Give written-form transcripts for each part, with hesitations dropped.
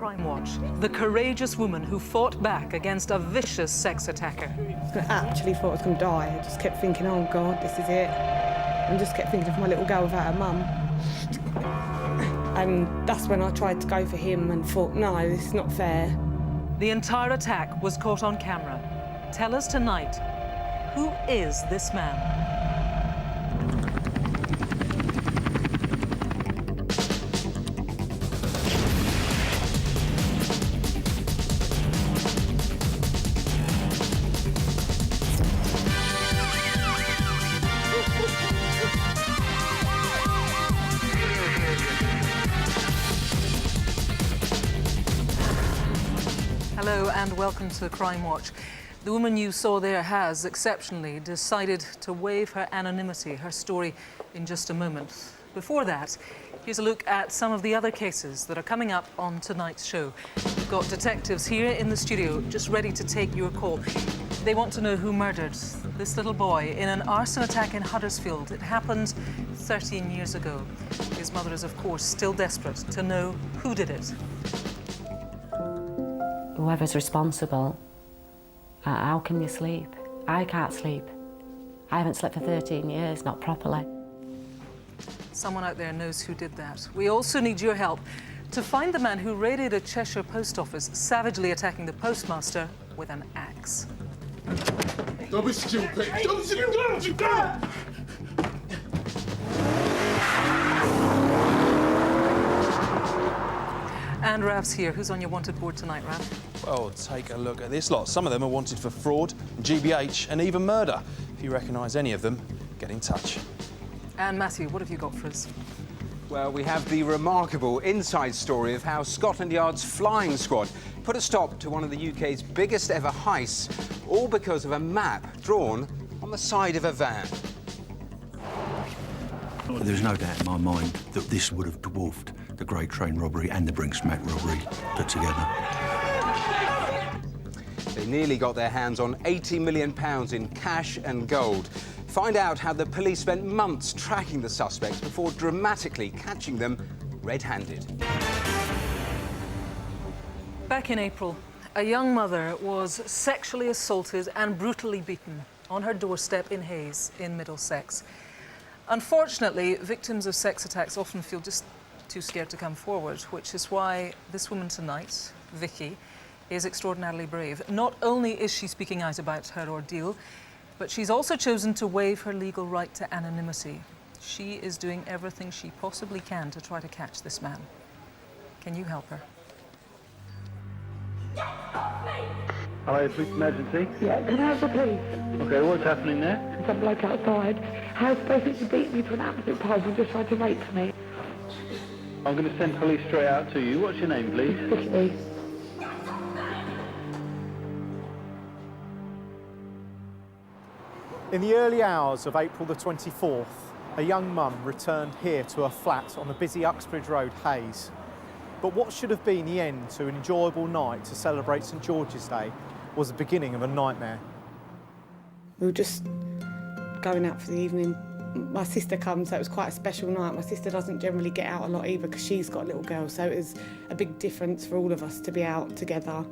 Crimewatch, the courageous woman who fought back against a vicious sex attacker. I actually thought I was going to die. I just kept thinking, oh God, this is it. And just kept thinking of my little girl without her mum. And that's when I tried to go for him and thought, no, this is not fair. The entire attack was caught on camera. Tell us tonight, who is this man? Hello and welcome to Crimewatch. The woman you saw there has, exceptionally, decided to waive her anonymity. Her story in just a moment. Before that, here's a look at some of the other cases that are coming up on tonight's show. We've got detectives here in the studio just ready to take your call. They want to know who murdered this little boy in an arson attack in Huddersfield. It happened 13 years ago. His mother is, of course, still desperate to know who did it. Whoever's responsible, how can you sleep? I can't sleep. I haven't slept for 13 years, not properly. Someone out there knows who did that. We also need your help to find the man who raided a Cheshire post office, savagely attacking the postmaster with an axe. Don't be stupid! Don't be stupid! And Rav's here. Who's on your wanted board tonight, Rav? Well, take a look at this lot. Some of them are wanted for fraud, GBH and even murder. If you recognise any of them, get in touch. And Matthew, what have you got for us? Well, we have the remarkable inside story of how Scotland Yard's flying squad put a stop to one of the UK's biggest ever heists, all because of a map drawn on the side of a van. There's no doubt in my mind that this would have dwarfed the Great Train robbery and the Brinksmack robbery put together. They nearly got their hands on £80 million in cash and gold. Find out how the police spent months tracking the suspects before dramatically catching them red-handed. Back in April, a young mother was sexually assaulted and brutally beaten on her doorstep in Hayes in Middlesex. Unfortunately, victims of sex attacks often feel just too scared to come forward, which is why this woman tonight, Vicky, is extraordinarily brave. Not only is she speaking out about her ordeal, but she's also chosen to waive her legal right to anonymity. She is doing everything she possibly can to try to catch this man. Can you help her? Hello, police emergency? Yeah, can I have the police? Okay, what's happening there? There's some bloke outside. How's supposed to beat me to an absolute pulp and just tried to rape me? I'm going to send police straight out to you. What's your name, please? Vicky. In the early hours of April the 24th, a young mum returned here to her flat on the busy Uxbridge Road, Hayes. But what should have been the end to an enjoyable night to celebrate St George's Day was the beginning of a nightmare. We were just going out for the evening. My sister comes, so it was quite a special night. My sister doesn't generally get out a lot either because she's got a little girl, so it was a big difference for all of us to be out together.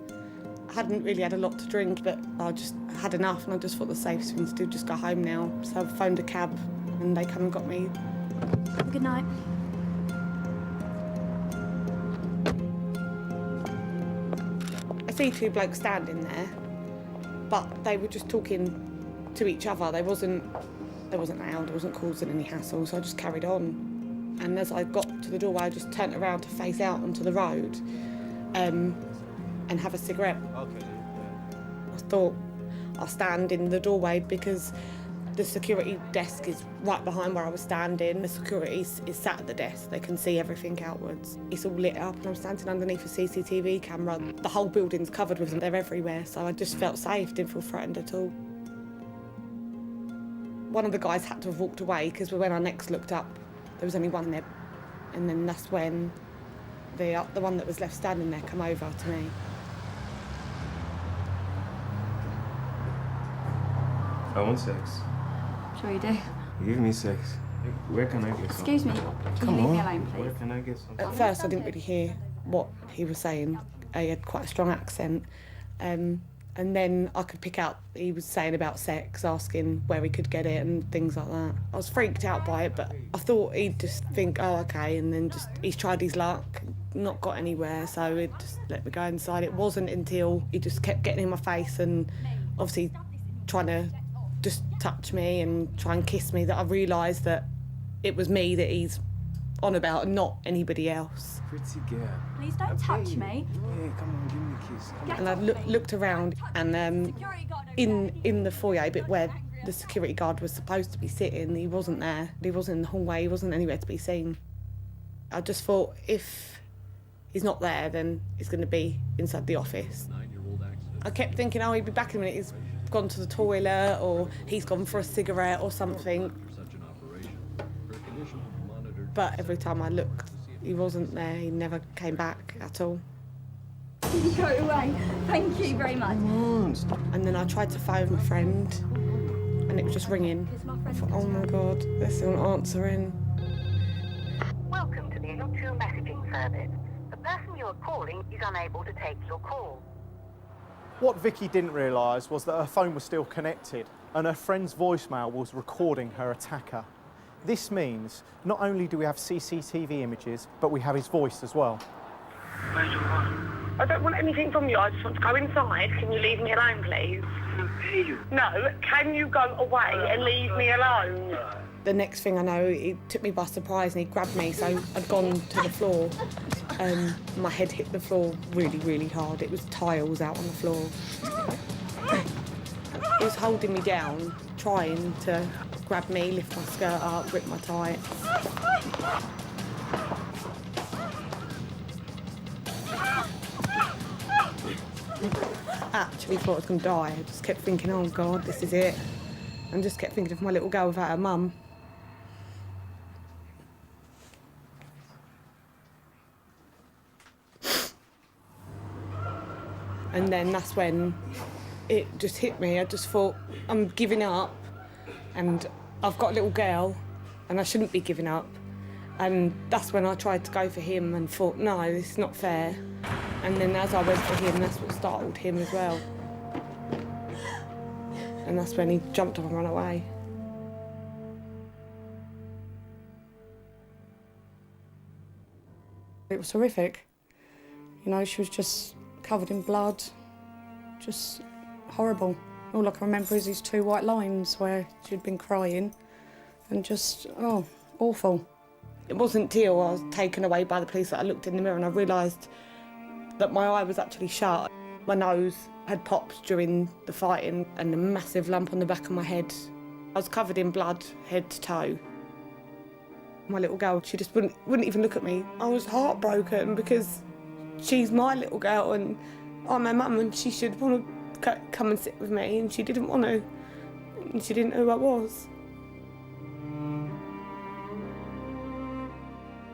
I hadn't really had a lot to drink, but I just had enough and I just thought the safest thing to do, just go home now. So I phoned a cab and they come and got me. Good night. I see two blokes standing there, but they were just talking to each other. They wasn't loud, I wasn't causing any hassle, so I just carried on. And as I got to the doorway, I just turned around to face out onto the road and have a cigarette. Okay. I thought I'll stand in the doorway because the security desk is right behind where I was standing. The security is sat at the desk. They can see everything outwards. It's all lit up and I'm standing underneath a CCTV camera. The whole building's covered with them. They're everywhere, so I just felt safe, didn't feel threatened at all. One of the guys had to have walked away because when I next looked up, there was only one there. And then that's when the one that was left standing there come over to me. I want sex. Sure you do. Give me sex. Where can I get some? Excuse me. Can you leave me alone, please? Where can I get some? At first, I didn't really hear what he was saying. He had quite a strong accent. And then I could pick out, he was saying about sex, asking where he could get it and things like that. I was freaked out by it, but I thought he'd just think, oh, okay, and then just, he's tried his luck, not got anywhere, so he'd just let me go inside. It wasn't until he just kept getting in my face and obviously trying to just touch me and try and kiss me that I realised that it was me that he's on about and not anybody else. Pretty girl. Please don't touch me. Yeah, come on, give me a kiss. And I looked around, and in the foyer bit where the security guard was supposed to be sitting, he wasn't there. He wasn't in the hallway, he wasn't anywhere to be seen. I just thought if he's not there, then he's going to be inside the office. I kept thinking, oh, he'll be back in a minute, he's gone to the toilet or he's gone for a cigarette or something. But every time I looked, he wasn't there. He never came back at all. Go away. Thank you very much. And then I tried to phone my friend, and it was just ringing. I thought, oh my God, they're still not answering. Welcome to the O2 messaging service. The person you are calling is unable to take your call. What Vicky didn't realise was that her phone was still connected and her friend's voicemail was recording her attacker. This means not only do we have CCTV images, but we have his voice as well. I don't want anything from you. I just want to go inside. Can you leave me alone, please? No, can you go away and leave me alone? The next thing I know, he took me by surprise and he grabbed me, so I'd gone to the floor. My head hit the floor really, really hard. It was tiles out on the floor. He was holding me down, trying to grab me, lift my skirt up, rip my tights. I actually thought I was going to die. I just kept thinking, oh God, this is it. And just kept thinking of my little girl without her mum. And then that's when it just hit me. I just thought, I'm giving up, and I've got a little girl, and I shouldn't be giving up. And that's when I tried to go for him and thought, no, this is not fair. And then as I went for him, that's what startled him as well. And that's when he jumped up and ran away. It was horrific. You know, she was just covered in blood, just horrible. All I can remember is these 2 white lines where she'd been crying and just, oh, awful. It wasn't until I was taken away by the police that I looked in the mirror and I realised that my eye was actually shut. My nose had popped during the fighting and a massive lump on the back of my head. I was covered in blood, head to toe. My little girl, she just wouldn't even look at me. I was heartbroken because she's my little girl and I'm her mum and she should want to come and sit with me, and she didn't want to. And she didn't know who I was.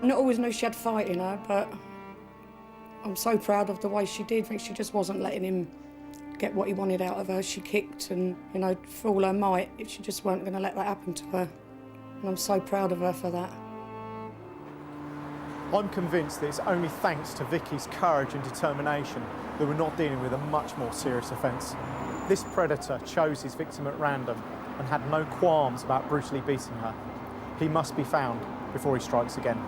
I not always knew she had fight in her, but I'm so proud of the way she did. I think she just wasn't letting him get what he wanted out of her. She kicked and, you know, for all her might, she just weren't going to let that happen to her. And I'm so proud of her for that. I'm convinced that it's only thanks to Vicky's courage and determination that we're not dealing with a much more serious offence. This predator chose his victim at random and had no qualms about brutally beating her. He must be found before he strikes again.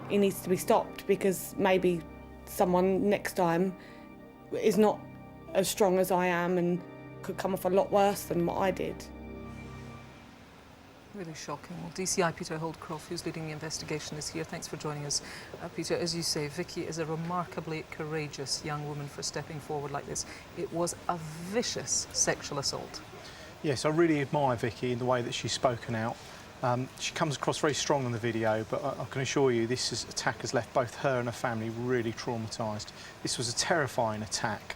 He needs to be stopped because maybe someone next time is not as strong as I am and could come off a lot worse than what I did. Really shocking. Well, DCI Peter Holdcroft, who's leading the investigation, is here. Thanks for joining us. Peter, as you say, Vicky is a remarkably courageous young woman for stepping forward like this. It was a vicious sexual assault. Yes, I really admire Vicky in the way that she's spoken out. She comes across very strong in the video, but I can assure you this attack has left both her and her family really traumatised. This was a terrifying attack.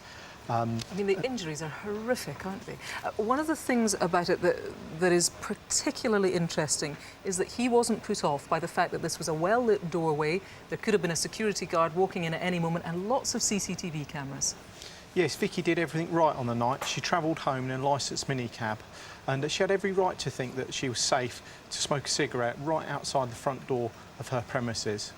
I mean, the injuries are horrific, aren't they? One of the things about it that is particularly interesting is that he wasn't put off by the fact that this was a well-lit doorway, there could have been a security guard walking in at any moment, and lots of CCTV cameras. Yes, Vicky did everything right on the night. She travelled home in a licensed minicab, and she had every right to think that she was safe to smoke a cigarette right outside the front door of her premises.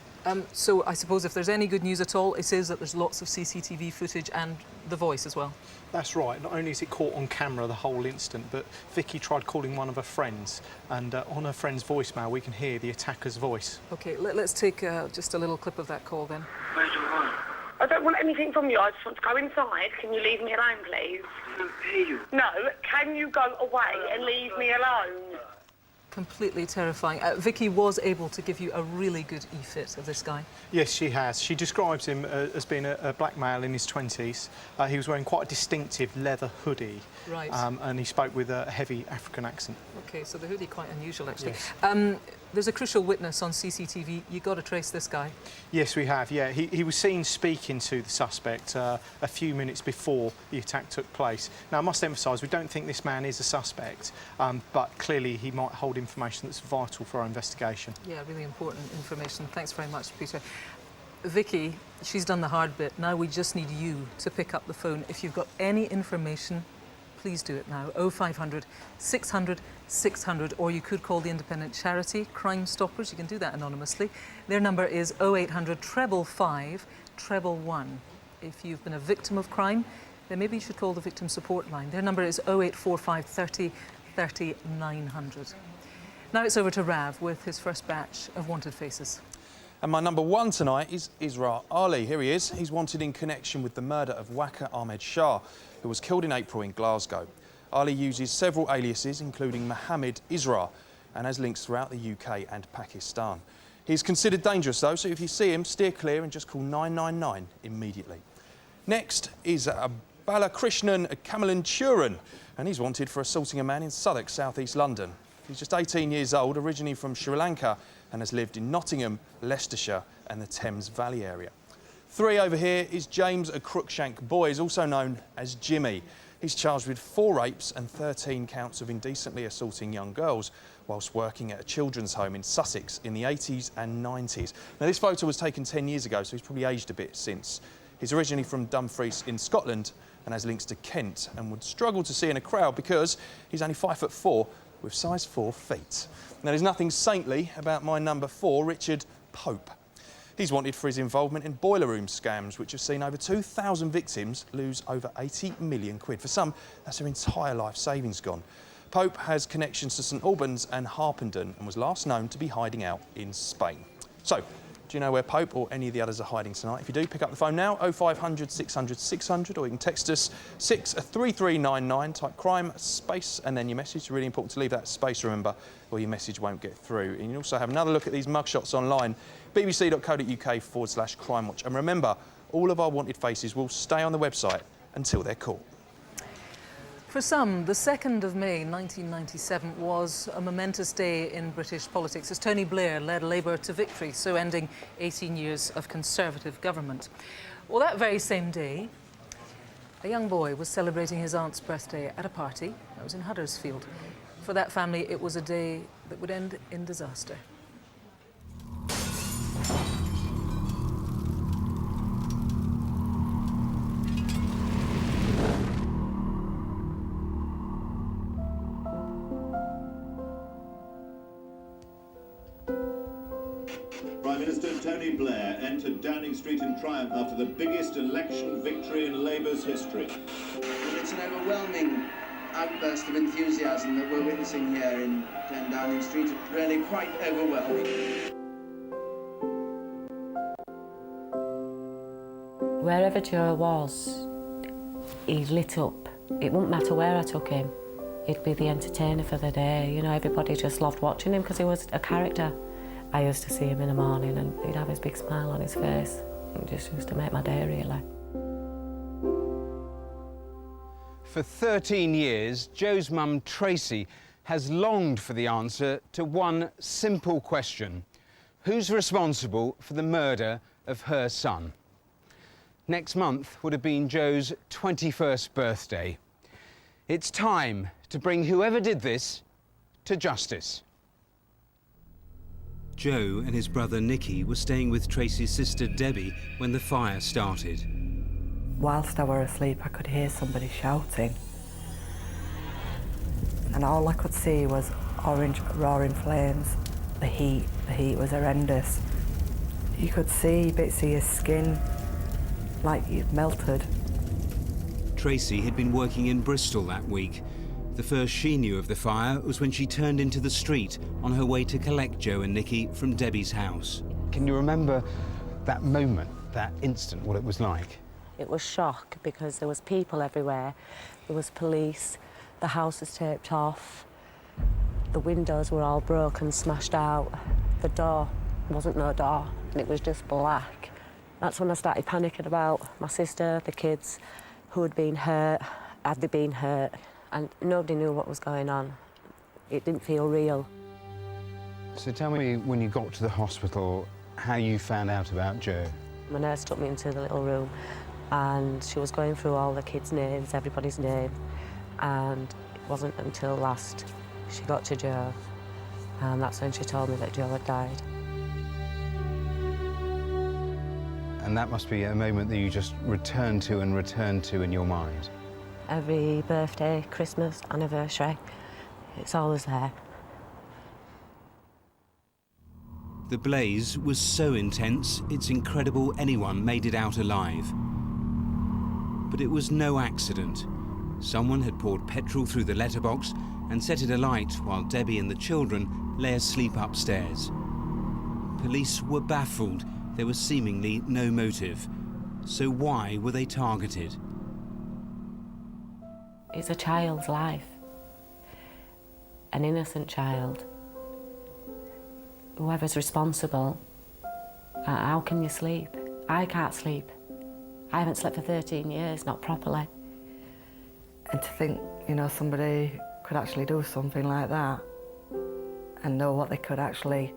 So I suppose if there's any good news at all, it is that there's lots of CCTV footage and the voice as well. That's right. Not only is it caught on camera the whole instant, but Vicky tried calling one of her friends, and on her friend's voicemail we can hear the attacker's voice. OK, let's take just a little clip of that call then. Where do you want? I don't want anything from you. I just want to go inside. Can you leave me alone, please? I don't pay you. No, can you go away and leave me alone? Completely terrifying. Vicky was able to give you a really good e-fit of this guy. Yes, she has. She describes him as being a black male in his 20s. He was wearing quite a distinctive leather hoodie. Right. And he spoke with a heavy African accent. OK, so the hoodie quite unusual, actually. Yes. There's a crucial witness on CCTV. You've got to trace this guy. Yes, we have, yeah. He was seen speaking to the suspect a few minutes before the attack took place. Now, I must emphasise, we don't think this man is a suspect, but clearly he might hold information that's vital for our investigation. Yeah, really important information. Thanks very much, Peter. Vicky, she's done the hard bit. Now we just need you to pick up the phone. If you've got any information, please do it now. 0500 600 600, or you could call the independent charity Crime Stoppers. You can do that anonymously. Their number is 0800 555 111. If you've been a victim of crime, then maybe you should call the victim support line. Their number is 0845 30 30 900. Now it's over to Rav with his first batch of wanted faces. And my number one tonight is Isra Ali. Here he is. He's wanted in connection with the murder of Waqar Ahmed Shah, who was killed in April in Glasgow. Ali uses several aliases, including Mohammed Isra, and has links throughout the UK and Pakistan. He's considered dangerous, though, so if you see him, steer clear and just call 999 immediately. Next is Balakrishnan Kamalanchuran, and he's wanted for assaulting a man in Southwark, South East London. He's just 18 years old, originally from Sri Lanka, and has lived in Nottingham, Leicestershire and the Thames Valley area. 3 over here is James Crookshank Boys, also known as Jimmy. He's charged with 4 rapes and 13 counts of indecently assaulting young girls whilst working at a children's home in Sussex in the 80s and 90s. Now, this photo was taken 10 years ago, so he's probably aged a bit since. He's originally from Dumfries in Scotland and has links to Kent, and would struggle to see in a crowd because he's only 5'4" with size 4 feet. Now, there's nothing saintly about my number 4, Richard Pope. He's wanted for his involvement in boiler room scams, which have seen over 2,000 victims lose over 80 million quid. For some, that's their entire life savings gone. Pope has connections to St Albans and Harpenden and was last known to be hiding out in Spain. So, do you know where Pope or any of the others are hiding tonight? If you do, pick up the phone now, 0500 600 600, or you can text us 63399, type crime space and then your message. It's really important to leave that space, remember, or your message won't get through. And you can also have another look at these mugshots online, bbc.co.uk/Crimewatch. And remember, all of our wanted faces will stay on the website until they're caught. For some, the 2nd of May 1997 was a momentous day in British politics as Tony Blair led Labour to victory, so ending 18 years of Conservative government. Well, that very same day, a young boy was celebrating his aunt's birthday at a party that was in Huddersfield. For that family, it was a day that would end in disaster. Prime Minister Tony Blair entered Downing Street in triumph after the biggest election victory in Labour's history. It's an overwhelming outburst of enthusiasm that we're witnessing here in 10 Downing Street. It's really quite overwhelming. Wherever Joe was, he lit up. It wouldn't matter where I took him. He'd be the entertainer for the day. You know, everybody just loved watching him because he was a character. I used to see him in the morning and he'd have his big smile on his face. It just used to make my day, really. For 13 years, Joe's mum, Tracy, has longed for the answer to one simple question. Who's responsible for the murder of her son? Next month would have been Joe's 21st birthday. It's time to bring whoever did this to justice. Joe and his brother Nicky were staying with Tracy's sister Debbie when the fire started. Whilst I were asleep, I could hear somebody shouting. And all I could see was orange, roaring flames. The heat was horrendous. You could see bits of your skin, like you'd melted. Tracy had been working in Bristol that week. The first she knew of the fire was when she turned into the street on her way to collect Joe and Nikki from Debbie's house. Can you remember that moment, that instant, what it was like? It was shock because there was people everywhere. There was police, the house was taped off, the windows were all broken, smashed out. The door wasn't no door, and it was just black. That's when I started panicking about my sister, the kids, who had been hurt, had they been hurt, and nobody knew what was going on. It didn't feel real. So tell me, when you got to the hospital, how you found out about Joe. My nurse took me into the little room and she was going through all the kids' names, everybody's name, and it wasn't until last she got to Joe, and that's when she told me that Joe had died. And that must be a moment that you just return to in your mind. Every birthday, Christmas, anniversary, it's always there. The blaze was so intense, it's incredible anyone made it out alive. But it was no accident. Someone had poured petrol through the letterbox and set it alight while Debbie and the children lay asleep upstairs. Police were baffled. There was seemingly no motive. So why were they targeted? It's a child's life. An innocent child. Whoever's responsible, how can you sleep? I can't sleep. I haven't slept for 13 years, not properly. And to think, you know, somebody could actually do something like that and know what they could actually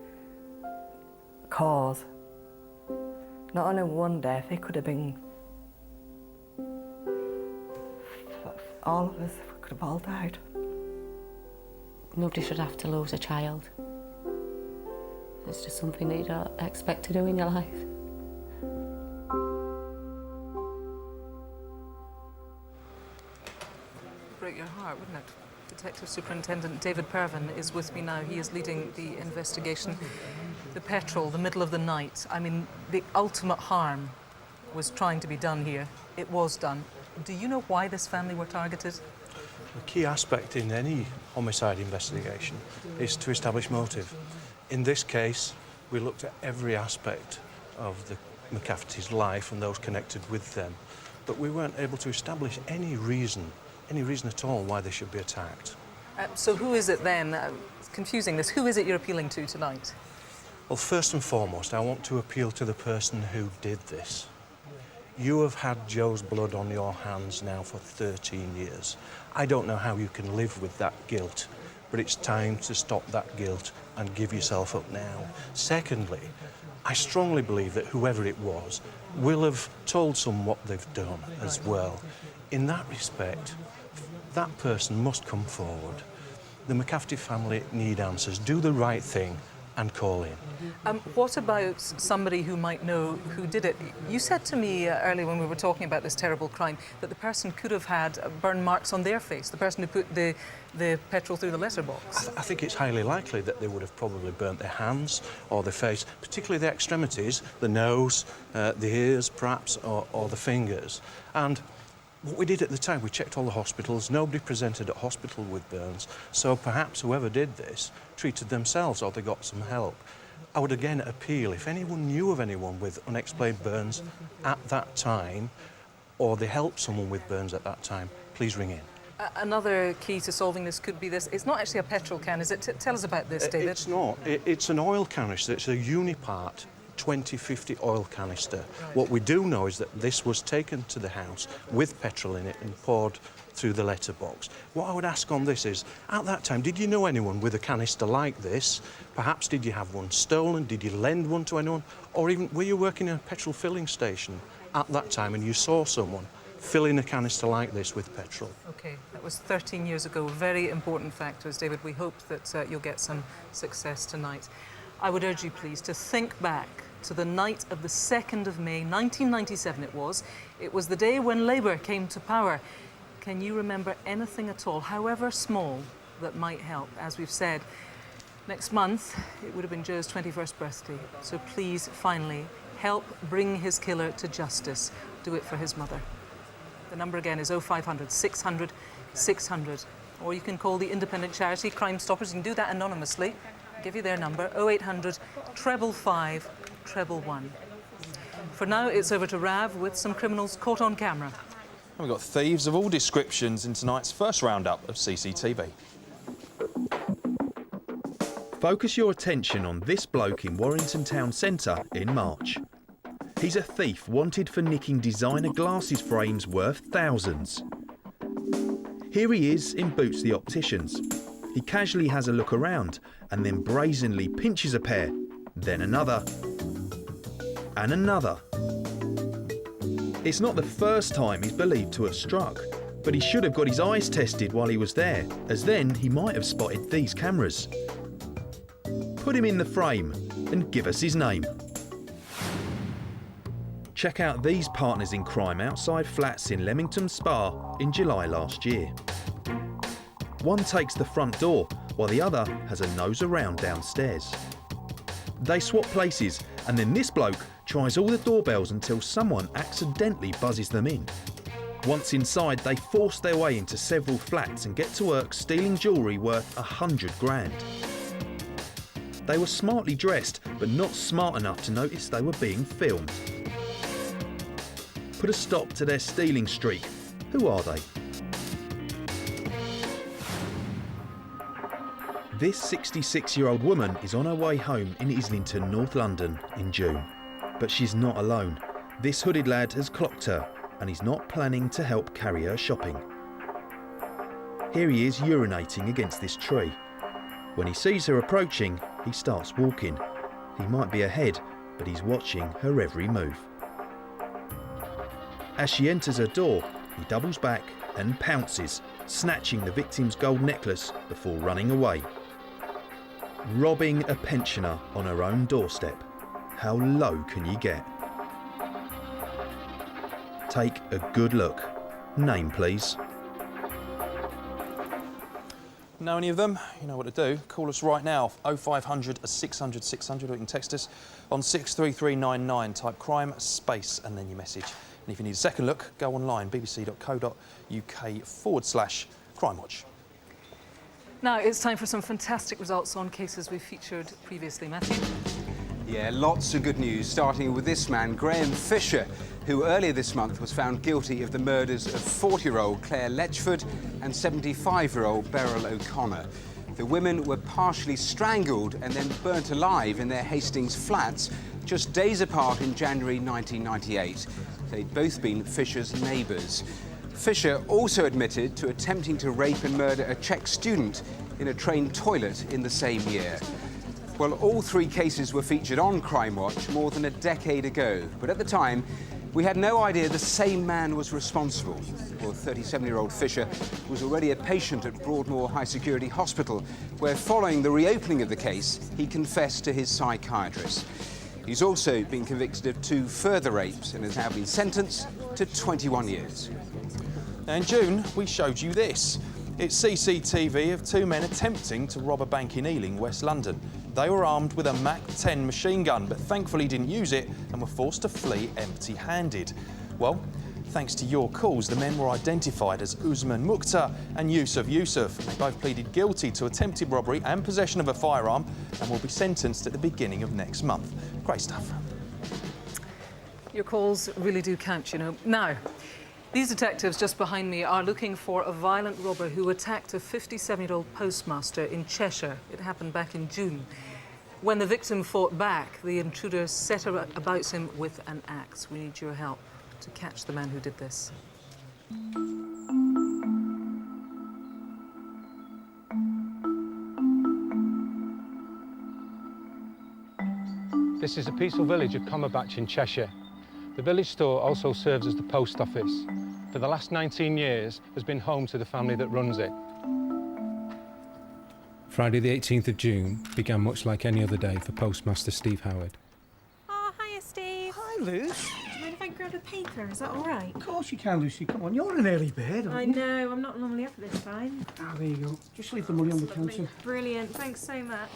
cause. Not only one death, it could have been all of us could have all died. Nobody should have to lose a child. It's just something that you don't expect to do in your life. Break your heart, wouldn't it? Detective Superintendent David Pervin is with me now. He is leading the investigation. The petrol, the middle of the night. I mean, the ultimate harm was trying to be done here. It was done. Do you know why this family were targeted? The key aspect in any homicide investigation is to establish motive. In this case, we looked at every aspect of the McCafferty's life and those connected with them, but we weren't able to establish any reason at all why they should be attacked. So who is it then? It's confusing this. Who is it you're appealing to tonight? Well, first and foremost, I want to appeal to the person who did this. You have had Joe's blood on your hands now for 13 years. I don't know how you can live with that guilt, but it's time to stop that guilt and give yourself up now. Secondly, I strongly believe that whoever it was will have told someone what they've done as well. In that respect, that person must come forward. The McCafferty family need answers. Do the right thing and call in. What about somebody who might know who did it? You said to me earlier when we were talking about this terrible crime that the person could have had burn marks on their face, the person who put the petrol through the letterbox. I think it's highly likely that they would have probably burnt their hands or their face, particularly the extremities, the nose, the ears perhaps, or the fingers. And what we did at the time, we checked all the hospitals. Nobody presented at hospital with burns, so perhaps whoever did this treated themselves or they got some help. I would again appeal, if anyone knew of anyone with unexplained burns at that time, or they helped someone with burns at that time, please ring in. Another key to solving this could be this. It's not actually a petrol can, is it? Tell us about this, David. It's not. It's an oil canister. It's a Unipart 2050 oil canister. Right. What we do know is that this was taken to the house with petrol in it and poured through the letterbox. What I would ask on this is, at that time, did you know anyone with a canister like this? Perhaps did you have one stolen? Did you lend one to anyone? Or even, were you working in a petrol filling station at that time and you saw someone filling a canister like this with petrol? OK, that was 13 years ago. Very important factors, David. We hope that you'll get some success tonight. I would urge you, please, to think back to the night of the 2nd of May, 1997 it was. It was the day when Labour came to power. Can you remember anything at all, however small, that might help? As we've said, Next month, it would have been Joe's 21st birthday. So please, finally, help bring his killer to justice. Do it for his mother. The number again is 0500 600 600. Or you can call the independent charity Crime Stoppers. You can do that anonymously. I'll give you their number, 0800 555 111. For now, it's over to Rav with some criminals caught on camera. We've got thieves of all descriptions in tonight's first roundup of CCTV. Focus your attention on this bloke in Warrington Town Centre in March. He's a thief wanted for nicking designer glasses frames worth thousands. Here he is in Boots the Opticians. He casually has a look around and then brazenly pinches a pair, then another, and another. It's not the first time he's believed to have struck, but he should have got his eyes tested while he was there, as then he might have spotted these cameras. Put him in the frame and give us his name. Check out these partners in crime outside flats in Leamington Spa in July last year. One takes the front door while the other has a nose around downstairs. They swap places and then this bloke tries all the doorbells until someone accidentally buzzes them in. Once inside, they force their way into several flats and get to work stealing jewellery worth 100 grand. They were smartly dressed, but not smart enough to notice they were being filmed. Put a stop to their stealing streak. Who are they? This 66-year-old woman is on her way home in Islington, North London in June. But she's not alone. This hooded lad has clocked her and he's not planning to help carry her shopping. Here he is urinating against this tree. When he sees her approaching, he starts walking. He might be ahead, but he's watching her every move. As she enters her door, he doubles back and pounces, snatching the victim's gold necklace before running away. Robbing a pensioner on her own doorstep. How low can you get? Take a good look. Name, please. Know any of them? You know what to do. Call us right now, 0500 600 600, or you can text us on 63399. Type crime space and then your message. And if you need a second look, go online, bbc.co.uk/Crimewatch. Now it's time for some fantastic results on cases we've featured previously. Matthew? Yeah, lots of good news, starting with this man, Graham Fisher, who earlier this month was found guilty of the murders of 40-year-old Claire Letchford and 75-year-old Beryl O'Connor. The women were partially strangled and then burnt alive in their Hastings flats just days apart in January 1998. They'd both been Fisher's neighbours. Fisher also admitted to attempting to rape and murder a Czech student in a train toilet in the same year. Well, all three cases were featured on Crimewatch more than a decade ago, but at the time, we had no idea the same man was responsible. Well, 37-year-old Fisher was already a patient at Broadmoor High Security Hospital, where following the reopening of the case, he confessed to his psychiatrist. He's also been convicted of 2 further rapes and has now been sentenced to 21 years. Now, in June, we showed you this. It's CCTV of 2 men attempting to rob a bank in Ealing, West London. They were armed with a Mac-10 machine gun, but thankfully didn't use it and were forced to flee empty-handed. Well, thanks to your calls, the men were identified as Usman Mukhtar and Yusuf Yusuf. They both pleaded guilty to attempted robbery and possession of a firearm and will be sentenced at the beginning of next month. Great stuff. Your calls really do count, you know. Now, these detectives just behind me are looking for a violent robber who attacked a 57-year-old postmaster in Cheshire. It happened back in June. When the victim fought back, the intruder set about him with an axe. We need your help to catch the man who did this. This is a peaceful village of Comerbatch in Cheshire. The village store also serves as the post office. For the last 19 years, has been home to the family that runs it. Friday the 18th of June began much like any other day for Postmaster Steve Howard. Oh, hiya, Steve. Hi, Luce. Do you mind if I grab grab a paper? Is that all right? Of course you can, Lucy. Come on, you're an early bird, aren't I you? know, I'm not normally up at this time. Ah, there you go. Just leave the money on the counter. Brilliant, thanks so much.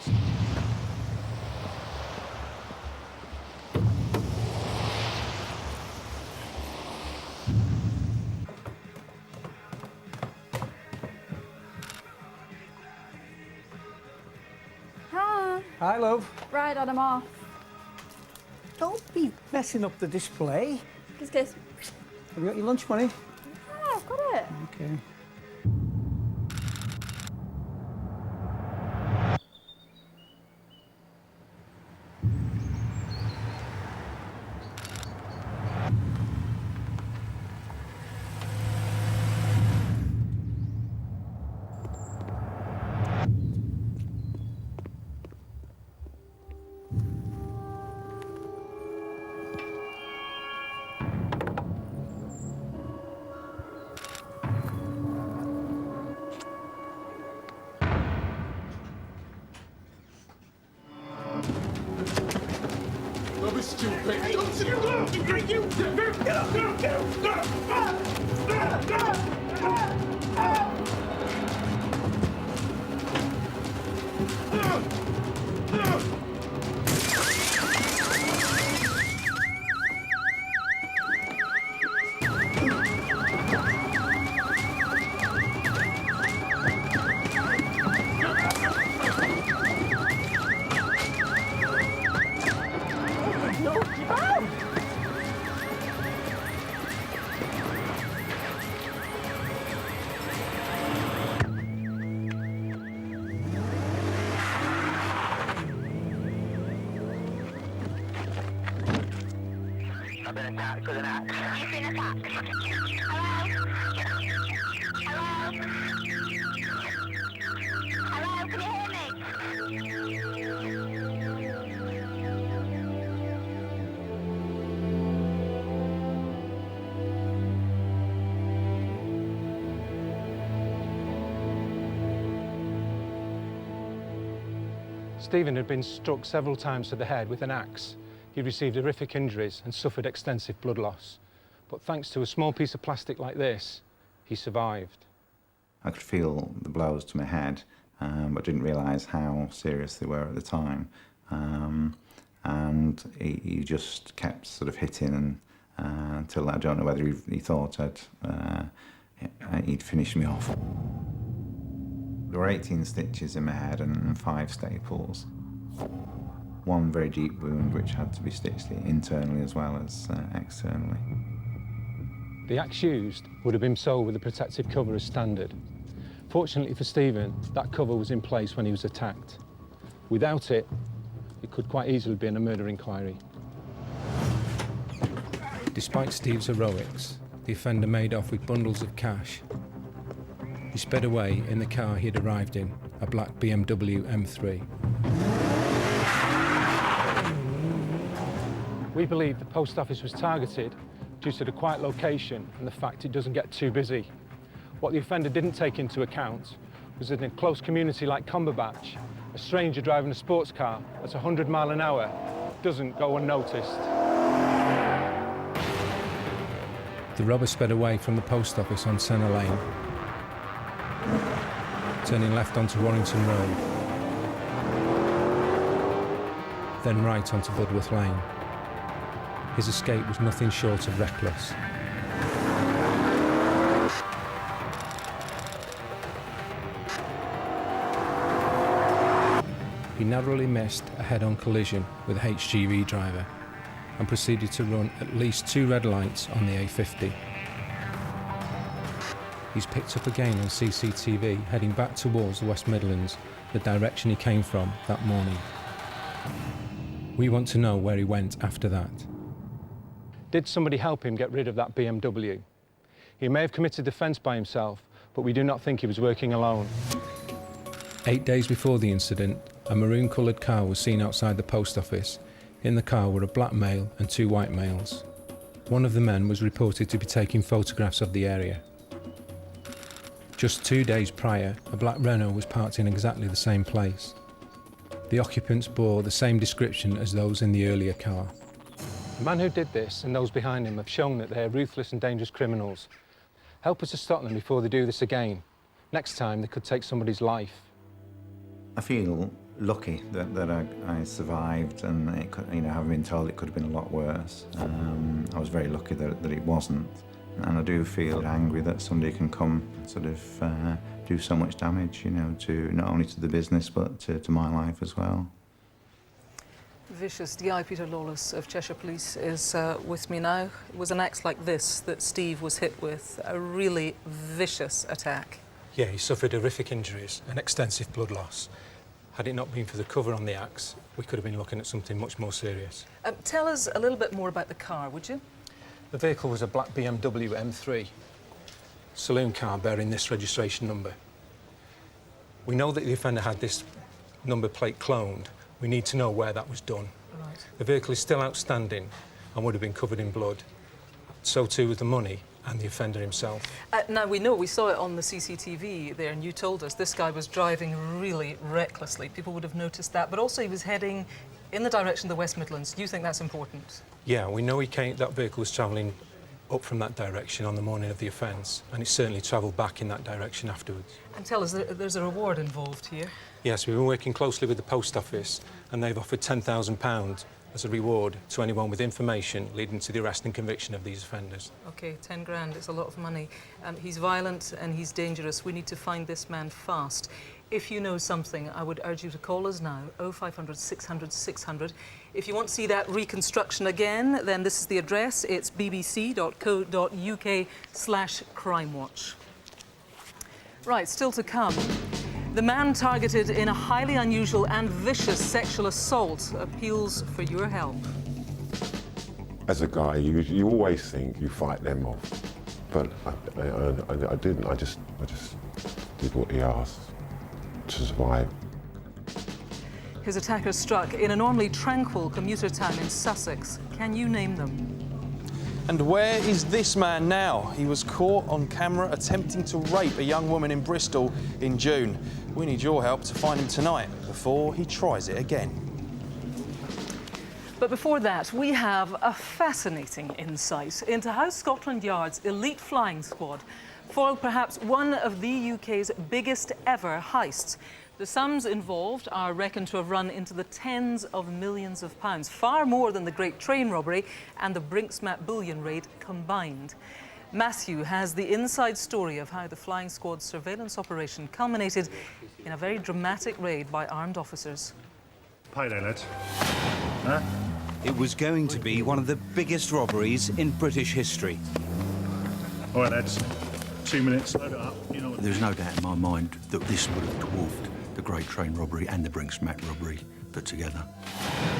Hi. Hi, love. Right, I'm off. Don't be messing up the display. Kiss. Have you got your lunch money? Yeah, I've got it. Okay. Don't be stupid. Don't sit down. Get I've been attacked with an axe. You've been attacked. Hello? Hello? Hello, can you hear me? Stephen had been struck several times to the head with an axe. He received horrific injuries and suffered extensive blood loss. But thanks to a small piece of plastic like this, he survived. I could feel the blows to my head, but didn't realise how serious they were at the time. And he just kept sort of hitting until I don't know whether he thought he'd finish me off. There were 18 stitches in my head and 5 staples. One very deep wound which had to be stitched internally as well as externally. The axe used would have been sold with a protective cover as standard. Fortunately for Stephen, that cover was in place when he was attacked. Without it, it could quite easily be in a murder inquiry. Despite Steve's heroics, the offender made off with bundles of cash. He sped away in the car he'd arrived in, a black BMW M3. We believe the post office was targeted due to the quiet location and the fact it doesn't get too busy. What the offender didn't take into account was that in a close community like Cumberbatch, a stranger driving a sports car at 100 miles an hour doesn't go unnoticed. The robber sped away from the post office on Senna Lane, turning left onto Warrington Road, then right onto Budworth Lane. His escape was nothing short of reckless. He narrowly missed a head-on collision with a HGV driver and proceeded to run at least 2 red lights on the A50. He's picked up again on CCTV heading back towards the West Midlands, the direction he came from that morning. We want to know where he went after that. Did somebody help him get rid of that BMW? He may have committed offence by himself, but we do not think he was working alone. 8 days before the incident, a maroon-coloured car was seen outside the post office. In the car were a black male and 2 white males. One of the men was reported to be taking photographs of the area. Just 2 days prior, a black Renault was parked in exactly the same place. The occupants bore the same description as those in the earlier car. The man who did this and those behind him have shown that they're ruthless and dangerous criminals. Help us to stop them before they do this again. Next time, they could take somebody's life. I feel lucky that I survived, and it could, you know, having been told it could have been a lot worse. I was very lucky that it wasn't. And I do feel angry that somebody can come sort of do so much damage, you know, to not only to the business but to my life as well. Vicious DI Peter Lawless of Cheshire Police is with me now. It was an axe like this that Steve was hit with, a really vicious attack. Yeah, he suffered horrific injuries and extensive blood loss. Had it not been for the cover on the axe, we could have been looking at something much more serious. Tell us a little bit more about the car, would you? The vehicle was a black BMW M3, saloon car bearing this registration number. We know that the offender had this number plate cloned. We need to know where that was done. Right. The vehicle is still outstanding and would have been covered in blood. So too with the money and the offender himself. Now, we know, we saw it on the CCTV there, and you told us this guy was driving really recklessly. People would have noticed that, but also he was heading in the direction of the West Midlands. Do you think that's important? Yeah, we know that vehicle was travelling up from that direction on the morning of the offence, and it certainly travelled back in that direction afterwards. And tell us, there's a reward involved here. Yes, we've been working closely with the Post Office, and they've offered £10,000 as a reward to anyone with information leading to the arrest and conviction of these offenders. OK, 10 grand, it's a lot of money. He's violent and he's dangerous. We need to find this man fast. If you know something, I would urge you to call us now, 0500 600 600. If you want to see that reconstruction again, then this is the address. It's bbc.co.uk/Crimewatch. Right, still to come. The man targeted in a highly unusual and vicious sexual assault appeals for your help. As a guy, you always think you fight them off, but I didn't. I just did what he asked to survive. His attacker struck in a normally tranquil commuter town in Sussex. Can you name them? And where is this man now? He was caught on camera attempting to rape a young woman in Bristol in June. We need your help to find him tonight before he tries it again. But before that, we have a fascinating insight into how Scotland Yard's elite flying squad foiled perhaps one of the UK's biggest ever heists. The sums involved are reckoned to have run into the tens of millions of pounds, far more than the Great Train robbery and the Brinksmat bullion raid combined. Matthew has the inside story of how the flying squad's surveillance operation culminated in a very dramatic raid by armed officers. Pay there, lads. Huh? It was going to be one of the biggest robberies in British history. All right, lads. 2 minutes, load it up. You know what... There's no doubt in my mind that this would have dwarfed the Great Train robbery and the Brinksmat robbery put together.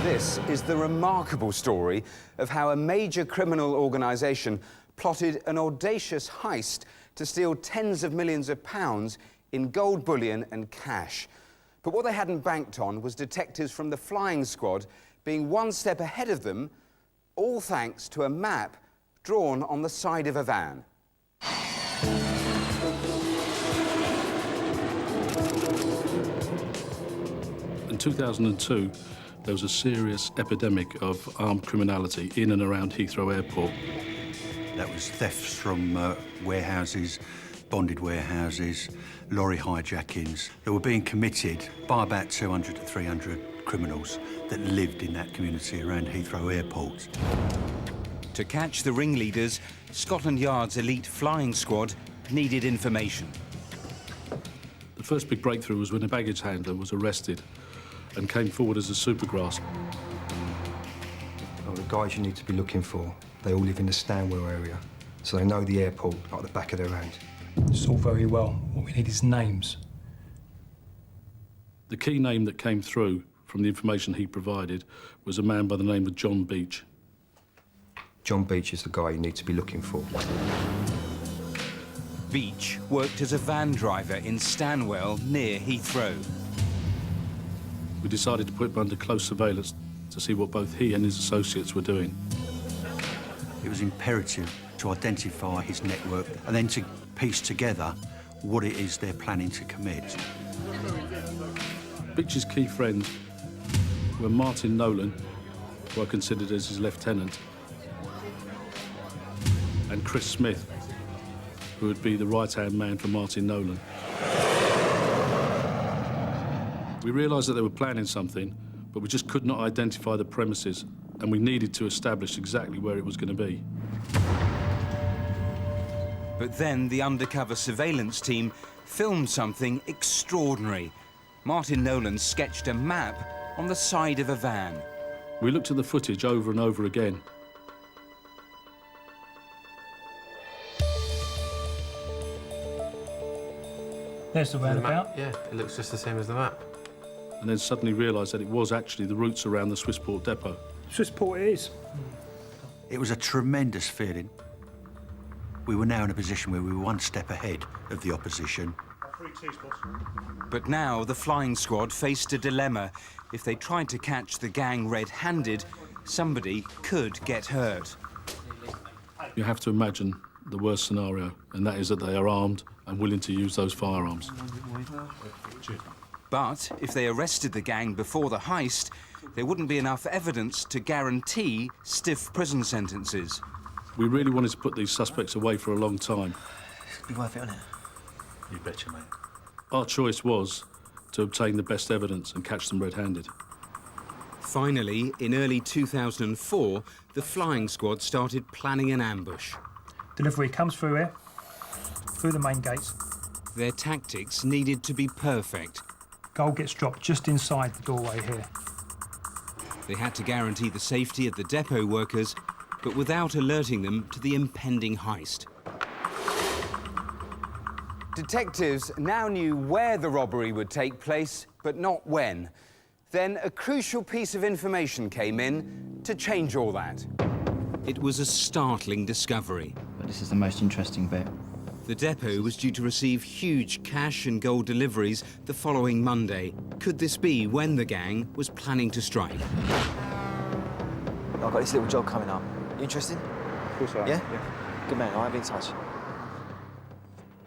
This is the remarkable story of how a major criminal organisation plotted an audacious heist to steal tens of millions of pounds in gold bullion and cash. But what they hadn't banked on was detectives from the flying squad being one step ahead of them, all thanks to a map drawn on the side of a van. In 2002, there was a serious epidemic of armed criminality in and around Heathrow Airport. That was thefts from warehouses, bonded warehouses, lorry hijackings that were being committed by about 200 to 300 criminals that lived in that community around Heathrow Airport. To catch the ringleaders, Scotland Yard's elite flying squad needed information. The first big breakthrough was when a baggage handler was arrested and came forward as a supergrasp. Well, the guys you need to be looking for, they all live in the Stanwell area, so they know the airport like the back of their hand. It's all very well. What we need is names. The key name that came through from the information he provided was a man by the name of John Beach. John Beach is the guy you need to be looking for. Beach worked as a van driver in Stanwell, near Heathrow. We decided to put him under close surveillance to see what both he and his associates were doing. It was imperative to identify his network and then to piece together what it is they're planning to commit. Beach's key friends were Martin Nolan, who I considered as his lieutenant, and Chris Smith, who would be the right-hand man for Martin Nolan. We realised that they were planning something, but we just could not identify the premises, and we needed to establish exactly where it was going to be. But then the undercover surveillance team filmed something extraordinary. Martin Nolan sketched a map on the side of a van. We looked at the footage over and over again. There's the roundabout. Yeah, it looks just the same as the map. And then suddenly realised that it was actually the routes around the Swissport depot. Swissport it is. It was a tremendous feeling. We were now in a position where we were one step ahead of the opposition. But now the flying squad faced a dilemma. If they tried to catch the gang red-handed, somebody could get hurt. You have to imagine the worst scenario, and that is that they are armed and willing to use those firearms. But if they arrested the gang before the heist, there wouldn't be enough evidence to guarantee stiff prison sentences. We really wanted to put these suspects away for a long time. It's be worth it, isn't it? You betcha, mate. Our choice was to obtain the best evidence and catch them red-handed. Finally, in early 2004, the flying squad started planning an ambush. Delivery comes through here, through the main gates. Their tactics needed to be perfect. Gold gets dropped just inside the doorway here. They had to guarantee the safety of the depot workers, but without alerting them to the impending heist. Detectives now knew where the robbery would take place, but not when. Then a crucial piece of information came in to change all that. It was a startling discovery. But this is the most interesting bit. The depot was due to receive huge cash and gold deliveries the following Monday. Could this be when the gang was planning to strike? I've got this little job coming up. You interested? Of course I am. Yeah? Good man, I'll be in touch.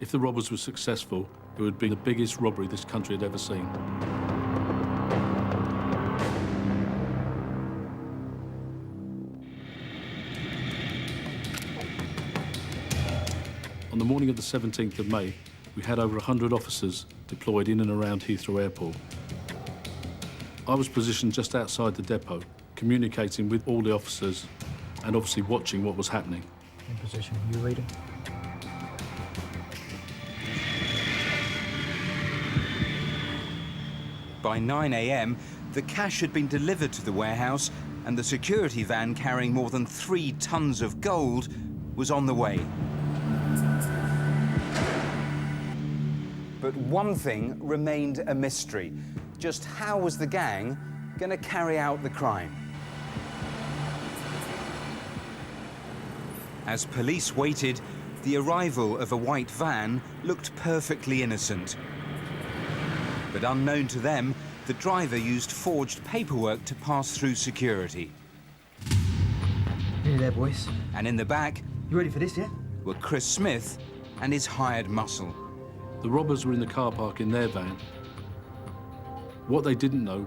If the robbers were successful, it would be the biggest robbery this country had ever seen. On the morning of the 17th of May, we had over 100 officers deployed in and around Heathrow Airport. I was positioned just outside the depot, communicating with all the officers and obviously watching what was happening. In position, you reading? By 9 a.m, the cash had been delivered to the warehouse and the security van carrying more than 3 tons of gold was on the way. But one thing remained a mystery. Just how was the gang going to carry out the crime? As police waited, the arrival of a white van looked perfectly innocent. But unknown to them, the driver used forged paperwork to pass through security. Hey there, boys. And in the back... You ready for this, yeah? ...were Chris Smith and his hired muscle. The robbers were in the car park in their van. What they didn't know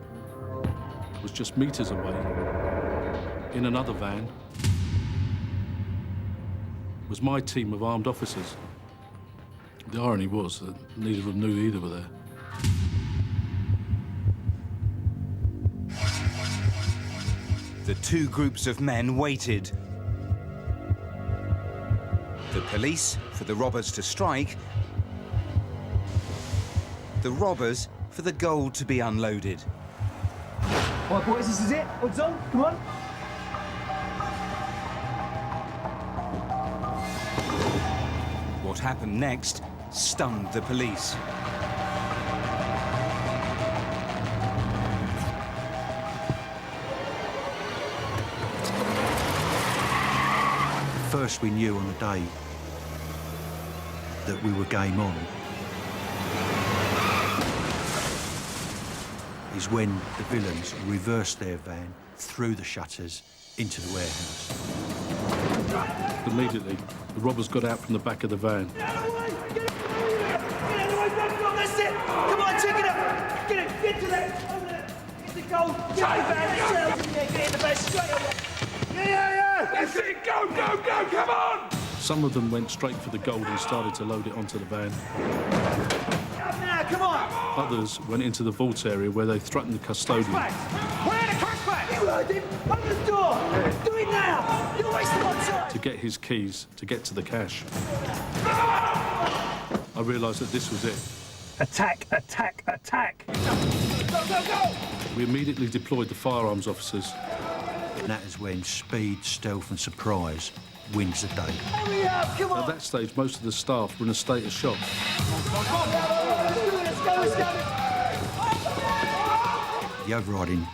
was just meters away, in another van, was my team of armed officers. The irony was that neither of them knew either were there. The two groups of men waited. The police for the robbers to strike, the robbers for the gold to be unloaded. All right, boys, this is it. Odds on, come on. What happened next stunned the police. First we knew on the day that we were game on is when the villains reversed their van through the shutters into the warehouse. Immediately, the robbers got out from the back of the van. That's it! Come on, check it up! Get to that! Over there! Get the gold! Get the van! Get in the base straight away! Yeah! That's it! Go! Come on! Some of them went straight for the gold and started to load it onto the van. Now, come on! Others went into the vault area where they threatened the custodian. Where are the cash bags? You heard him! Open the door! Do it now! You're wasting my time! To get his keys, to get to the cash. I realised that this was it. Attack, attack, attack! Go, go, go! We immediately deployed the firearms officers. And that is when speed, stealth and surprise wins the day. Hurry up, come on! At that stage, most of the staff were in a state of shock. Let's go, let's go! The overriding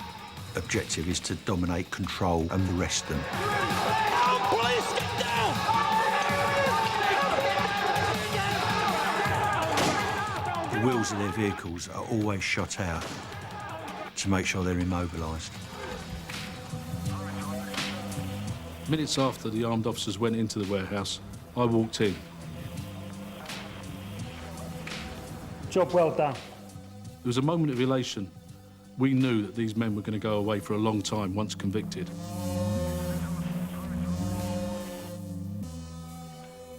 objective is to dominate, control and arrest them. Police, get down! The wheels of their vehicles are always shot out to make sure they're immobilised. Minutes after the armed officers went into the warehouse, I walked in. Job well done. There was a moment of elation. We knew that these men were going to go away for a long time once convicted.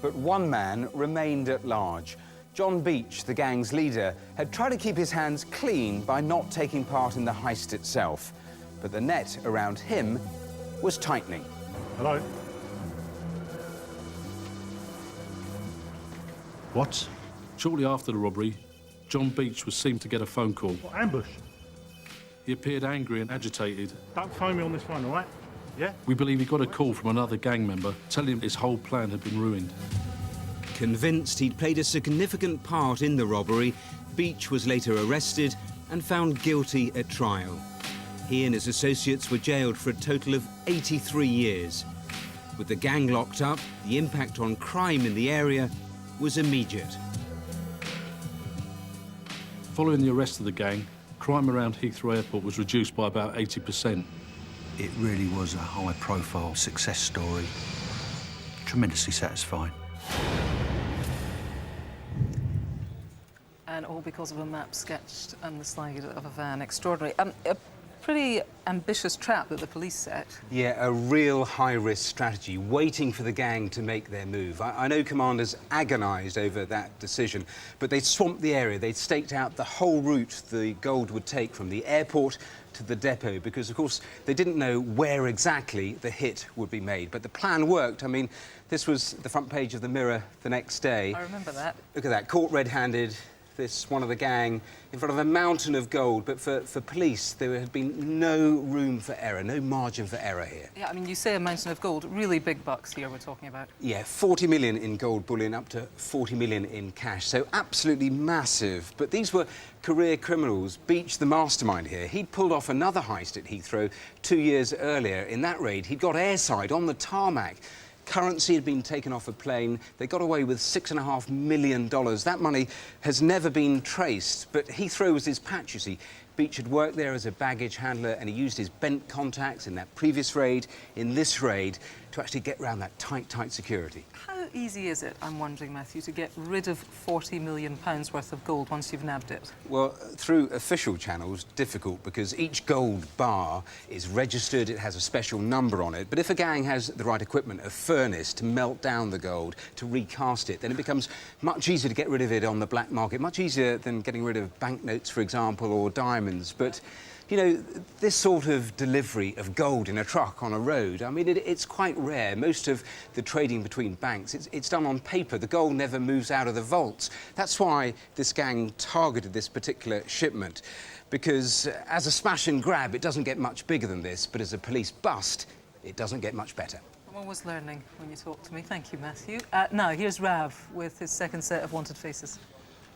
But one man remained at large. John Beach, the gang's leader, had tried to keep his hands clean by not taking part in the heist itself. But the net around him was tightening. Hello? What? Shortly after the robbery, John Beach was seen to get a phone call. What, ambush? He appeared angry and agitated. Don't phone me on this phone, all right? Yeah? We believe he got a call from another gang member telling him his whole plan had been ruined. Convinced he'd played a significant part in the robbery, Beach was later arrested and found guilty at trial. He and his associates were jailed for a total of 83 years. With the gang locked up, the impact on crime in the area was immediate. Following the arrest of the gang, crime around Heathrow Airport was reduced by about 80%. It really was a high-profile success story. Tremendously satisfying. And all because of a map sketched on the side of a van. Extraordinary. A pretty ambitious trap that the police set. Yeah, a real high-risk strategy, waiting for the gang to make their move. I know commanders agonised over that decision, but they'd swamped the area. They'd staked out the whole route the gold would take from the airport to the depot, because, of course, they didn't know where exactly the hit would be made. But the plan worked. I mean, this was the front page of the Mirror the next day. I remember that. Look at that, caught red-handed. This one of the gang in front of a mountain of gold, but for police there had been no room for error, no margin for error here. Yeah, I mean, you say a mountain of gold, really big bucks here we're talking about. Yeah, 40 million in gold bullion, up to 40 million in cash, so absolutely massive. But these were career criminals. Beach, the mastermind here, he'd pulled off another heist at Heathrow 2 years earlier. In that raid, he'd got airside on the tarmac. Currency had been taken off a plane. They got away with $6.5 million. That money has never been traced, but Heathrow was his patch, you see. Beach had worked there as a baggage handler, and he used his bent contacts in that previous raid, in this raid, to actually get around that tight security. How easy is it, I'm wondering, Matthew, to get rid of £40 million worth of gold once you've nabbed it? Well, through official channels, difficult, because each gold bar is registered, it has a special number on it. But if a gang has the right equipment, a furnace to melt down the gold, to recast it, then it becomes much easier to get rid of it on the black market, much easier than getting rid of banknotes, for example, or diamonds. But you know, this sort of delivery of gold in a truck on a road, I mean, it's quite rare. Most of the trading between banks, it's done on paper. The gold never moves out of the vaults. That's why this gang targeted this particular shipment, because as a smash and grab, it doesn't get much bigger than this, but as a police bust, it doesn't get much better. I'm always learning when you talk to me. Thank you, Matthew. Now, here's Rav with his second set of wanted faces.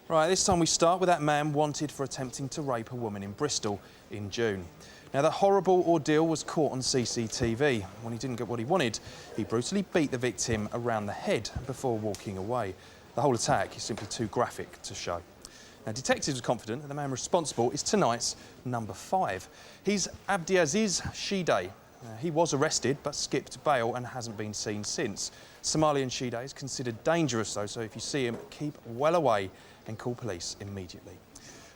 Right, this time we start with that man wanted for attempting to rape a woman in Bristol in June. Now, the horrible ordeal was caught on CCTV. When he didn't get what he wanted, he brutally beat the victim around the head before walking away. The whole attack is simply too graphic to show. Now, detectives are confident that the man responsible is tonight's number 5. He's Abdiaziz Shideh. He was arrested but skipped bail and hasn't been seen since. Somalian Shideh is considered dangerous, though, so if you see him, keep well away and call police immediately.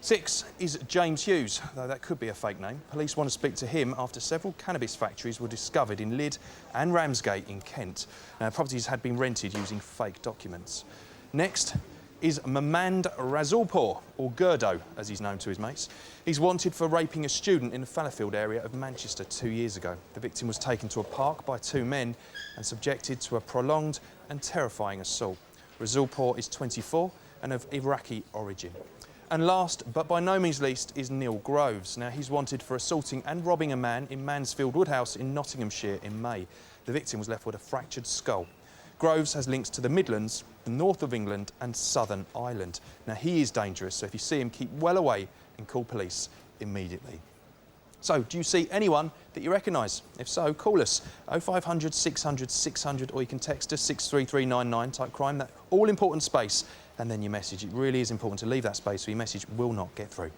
6 is James Hughes, though that could be a fake name. Police want to speak to him after several cannabis factories were discovered in Lydd and Ramsgate in Kent. Now, properties had been rented using fake documents. Next is Mamand Razulpur, or Gurdo, as he's known to his mates. He's wanted for raping a student in the Fallowfield area of Manchester 2 years ago. The victim was taken to a park by 2 men and subjected to a prolonged and terrifying assault. Razulpur is 24 and of Iraqi origin. And last, but by no means least, is Neil Groves. Now, he's wanted for assaulting and robbing a man in Mansfield Woodhouse in Nottinghamshire in May. The victim was left with a fractured skull. Groves has links to the Midlands, the north of England and Southern Ireland. Now, he is dangerous, so if you see him, keep well away and call police immediately. So, do you see anyone that you recognise? If so, call us 0500 600 600, or you can text us 63399, type crime, that all-important space, and then your message. It really is important to leave that space so your message will not get through.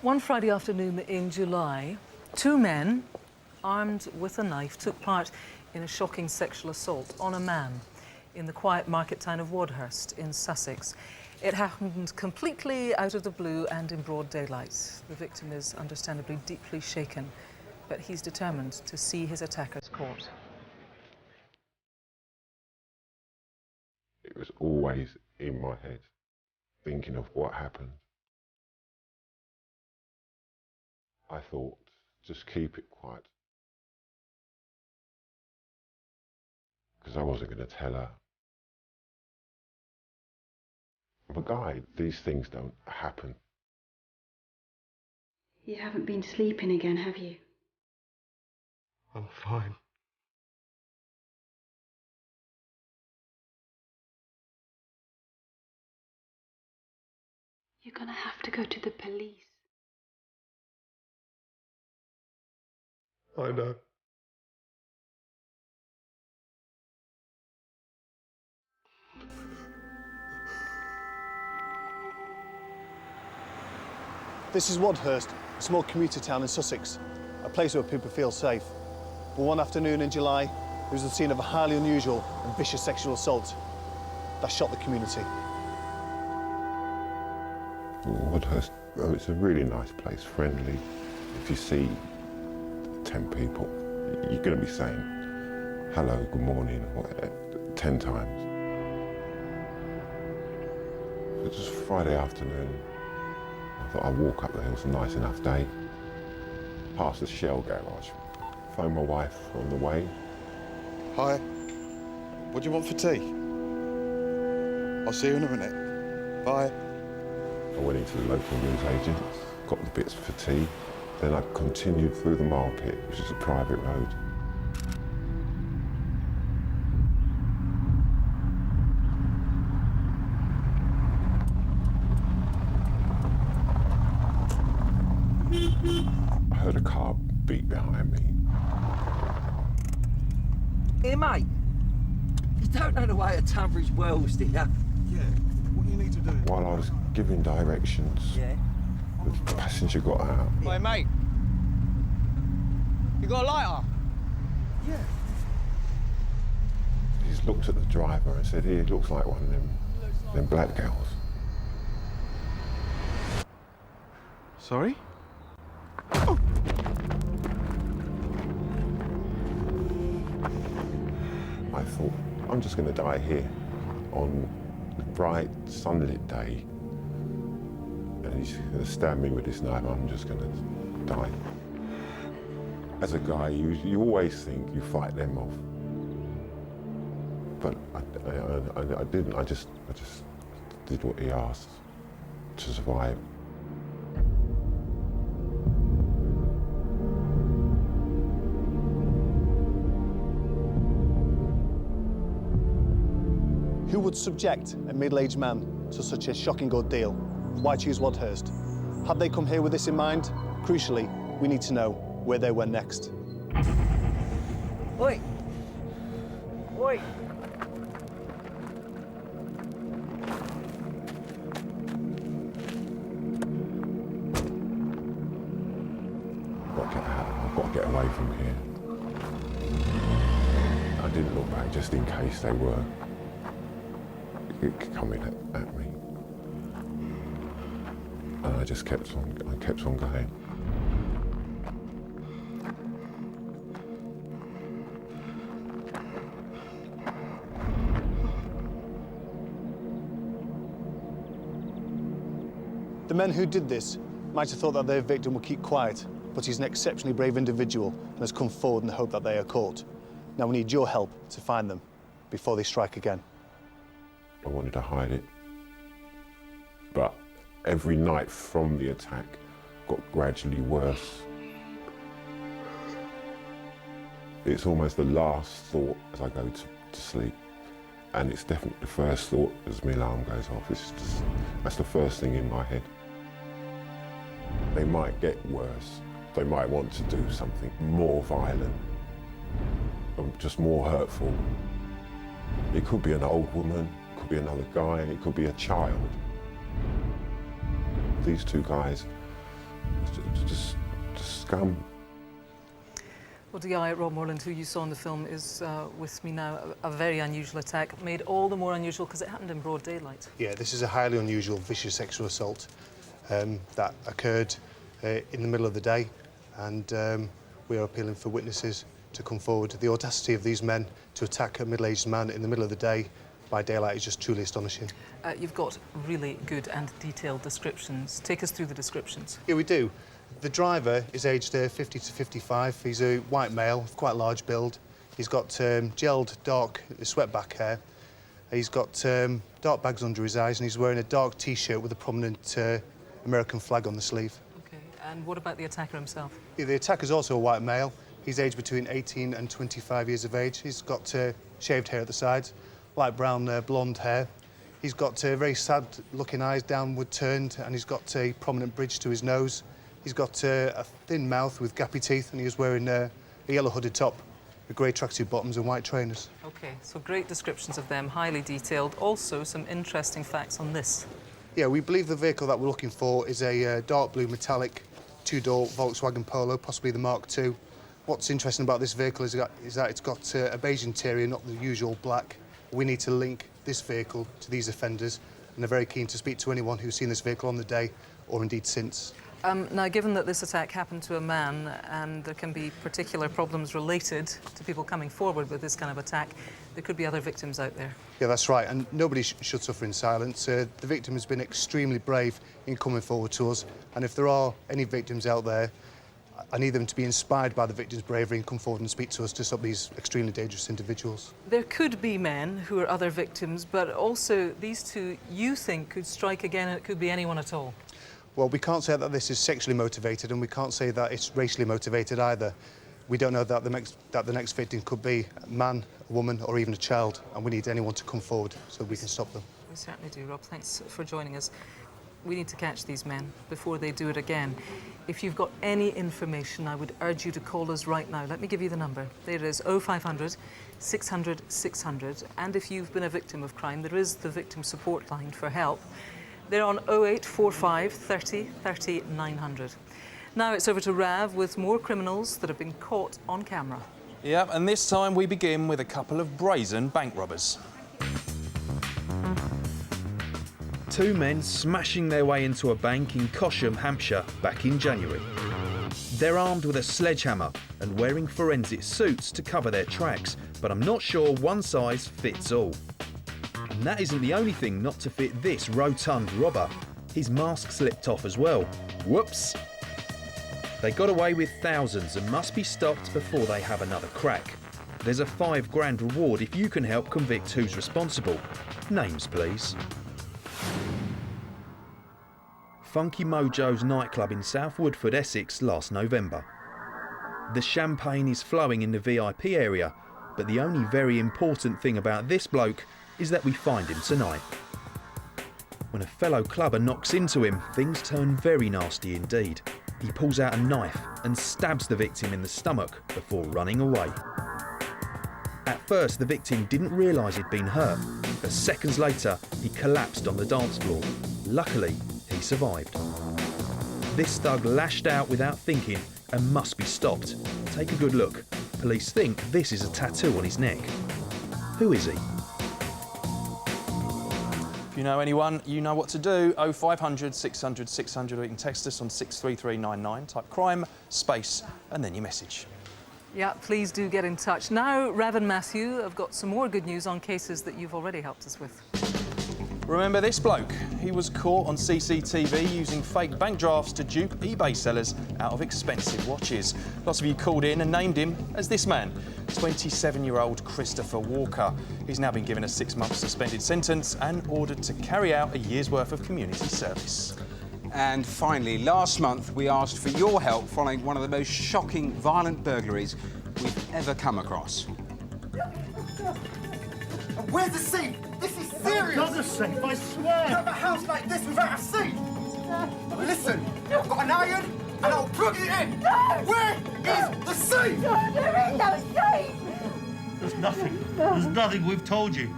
One Friday afternoon in July, 2 men, armed with a knife, took part in a shocking sexual assault on a man in the quiet market town of Wadhurst in Sussex. It happened completely out of the blue and in broad daylight. The victim is understandably deeply shaken, but he's determined to see his attackers caught. It was always in my head, thinking of what happened. I thought, just keep it quiet. Because I wasn't going to tell her. I'm a guy, these things don't happen. You haven't been sleeping again, have you? I'm fine. You're gonna have to go to the police. I know. This is Wadhurst, a small commuter town in Sussex, a place where people feel safe. But one afternoon in July, it was the scene of a highly unusual and vicious sexual assault that shocked the community. Wadhurst, it's a really nice place, friendly. If you see 10 people, you're going to be saying hello, good morning, 10 times. It was Friday afternoon. I thought I'd walk up there, it was a nice enough day. Past the Shell garage. Phoned my wife on the way. Hi, what do you want for tea? I'll see you in a minute. Bye. I went into the local newsagent, got the bits for tea, then I continued through the mile pit, which is a private road. I heard a car beat behind me. Here, mate. You don't know the way of Tunbridge Wells, do you? Yeah. What you need to do? While I was giving directions, the passenger got out. Hey, mate. You got a lighter? Yeah. He just looked at the driver and said, he looks like one of them black girls. Sorry? I thought, I'm just going to die here on the bright, sunlit day. And he's going to stab me with this knife, I'm just going to die. As a guy, you always think you fight them off. But I didn't, I just did what he asked to survive. Who would subject a middle-aged man to such a shocking ordeal? Why choose Wadhurst? Had they come here with this in mind? Crucially, we need to know where they went next. Oi! Oi! I've got to get away from here. I didn't look back just in case they were coming at me. And I just kept on going. The men who did this might have thought that their victim would keep quiet, but he's an exceptionally brave individual and has come forward in the hope that they are caught. Now we need your help to find them before they strike again. I wanted to hide it, but every night from the attack got gradually worse. It's almost the last thought as I go to sleep, and it's definitely the first thought as my alarm goes off. That's the first thing in my head. They might get worse. They might want to do something more violent, just more hurtful. It could be an old woman, it could be another guy, it could be a child. These two guys, just scum. Well, DI Rob Moreland, who you saw in the film, is with me now. A very unusual attack, made all the more unusual because it happened in broad daylight. Yeah, this is a highly unusual, vicious sexual assault that occurred in the middle of the day, and we are appealing for witnesses to come forward. The audacity of these men to attack a middle-aged man in the middle of the day by daylight is just truly astonishing. You've got really good and detailed descriptions. Take us through the descriptions. Yeah, we do. The driver is aged 50 to 55. He's a white male, of quite large build. He's got gelled, dark, sweat-back hair. He's got dark bags under his eyes, and he's wearing a dark T-shirt with a prominent American flag on the sleeve. OK, and what about the attacker himself? Yeah, the attacker's also a white male. He's aged between 18 and 25 years of age. He's got shaved hair at the sides, light brown blonde hair. He's got very sad-looking eyes, downward turned, and he's got a prominent bridge to his nose. He's got a thin mouth with gappy teeth, and he's wearing a yellow hooded top with grey tracksuit bottoms and white trainers. OK, so great descriptions of them, highly detailed. Also, some interesting facts on this. Yeah, we believe the vehicle that we're looking for is a dark blue metallic two-door Volkswagen Polo, possibly the Mark II. What's interesting about this vehicle is that it's got a beige interior, not the usual black. We need to link this vehicle to these offenders, and they're very keen to speak to anyone who's seen this vehicle on the day or indeed since. Now, given that this attack happened to a man and there can be particular problems related to people coming forward with this kind of attack, there could be other victims out there. Yeah, that's right, and nobody should suffer in silence. The victim has been extremely brave in coming forward to us, and if there are any victims out there, I need them to be inspired by the victim's bravery and come forward and speak to us to stop these extremely dangerous individuals. There could be men who are other victims, but also these two you think could strike again, and it could be anyone at all. Well, we can't say that this is sexually motivated, and we can't say that it's racially motivated either. We don't know that the next victim could be a man, a woman, or even a child, and we need anyone to come forward so we can stop them. We certainly do, Rob. Thanks for joining us. We need to catch these men before they do it again. If you've got any information, I would urge you to call us right now. Let me give you the number. There it is, 0500 600 600. And if you've been a victim of crime, there is the victim support line for help. They're on 0845 30 30 900. Now it's over to Rav with more criminals that have been caught on camera. Yep, and this time we begin with a couple of brazen bank robbers. Two men smashing their way into a bank in Cosham, Hampshire, back in January. They're armed with a sledgehammer and wearing forensic suits to cover their tracks, but I'm not sure one size fits all. And that isn't the only thing not to fit this rotund robber. His mask slipped off as well. Whoops! They got away with thousands and must be stopped before they have another crack. There's a £5 grand reward if you can help convict who's responsible. Names, please. Funky Mojo's nightclub in South Woodford, Essex, last November. The champagne is flowing in the VIP area, but the only very important thing about this bloke is that we find him tonight. When a fellow clubber knocks into him, things turn very nasty indeed. He pulls out a knife and stabs the victim in the stomach before running away. At first, the victim didn't realise he'd been hurt, but seconds later, he collapsed on the dance floor. Luckily, he survived. This thug lashed out without thinking and must be stopped. Take a good look. Police think this is a tattoo on his neck. Who is he? If you know anyone, you know what to do. 0500 600 600, or you can text us on 63399. Type crime, space, and then your message. Yeah, please do get in touch. Now, Rav and Matthew have got some more good news on cases that you've already helped us with. Remember this bloke? He was caught on CCTV using fake bank drafts to dupe eBay sellers out of expensive watches. Lots of you called in and named him as this man, 27-year-old Christopher Walker. He's now been given a 6-month suspended sentence and ordered to carry out a year's worth of community service. And finally, last month we asked for your help following one of the most shocking, violent burglaries we've ever come across. Where's the safe? This is serious! Not a safe, I swear! You have a house like this without a safe! Listen, I've got an iron and I'll plug it in! No! Where is the safe? No, there is no safe! There's nothing. There's nothing we've told you.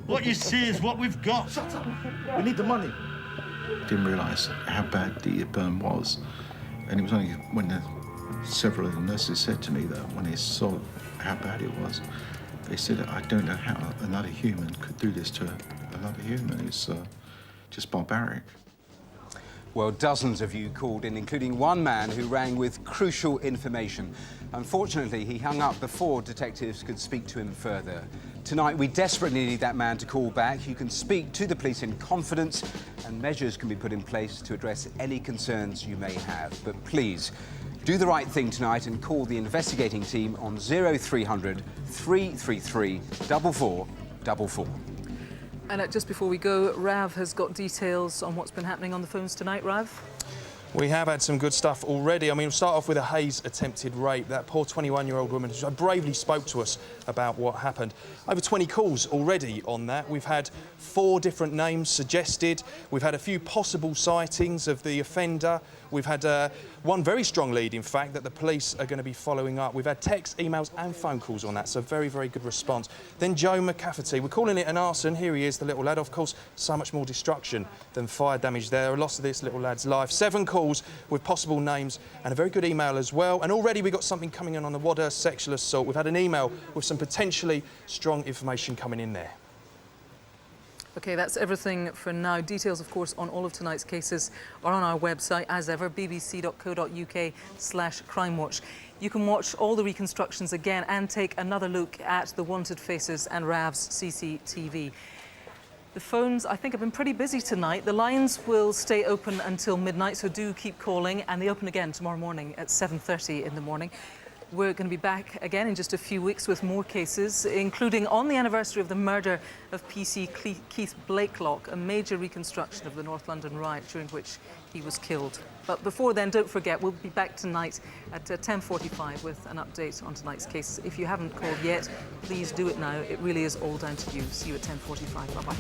What you see is what we've got. Shut up! We need the money. Didn't realise how bad the burn was. And it was only when several of the nurses said to me that when they saw how bad it was, they said, I don't know how another human could do this to another human. It's just barbaric. Well, dozens of you called in, including one man who rang with crucial information. Unfortunately, he hung up before detectives could speak to him further. Tonight, we desperately need that man to call back. You can speak to the police in confidence, and measures can be put in place to address any concerns you may have. But please, do the right thing tonight and call the investigating team on 0300 333 4444. And just before we go, Rav has got details on what's been happening on the phones tonight. Rav? We have had some good stuff already. I mean, we'll start off with a Hayes attempted rape. That poor 21-year-old woman who bravely spoke to us about what happened. Over 20 calls already on that. We've had 4 different names suggested. We've had a few possible sightings of the offender. We've had one very strong lead, in fact, that the police are going to be following up. We've had texts, emails and phone calls on that, so very, very good response. Then Joe McCafferty. We're calling it an arson. Here he is, the little lad. Of course, so much more destruction than fire damage there. A loss of this little lad's life. 7 calls with possible names and a very good email as well. And already we've got something coming in on the Wadhurst sexual assault. We've had an email with some potentially strong information coming in there. OK, that's everything for now. Details, of course, on all of tonight's cases are on our website, as ever, bbc.co.uk/crimewatch. You can watch all the reconstructions again and take another look at the wanted faces and Rav's CCTV. The phones, I think, have been pretty busy tonight. The lines will stay open until midnight, so do keep calling, and they open again tomorrow morning at 7:30 in the morning. We're going to be back again in just a few weeks with more cases, including on the anniversary of the murder of PC Keith Blakelock, a major reconstruction of the North London riot during which he was killed. But before then, don't forget, we'll be back tonight at 10:45 with an update on tonight's case. If you haven't called yet, please do it now. It really is all down to you. See you at 10:45. Bye-bye.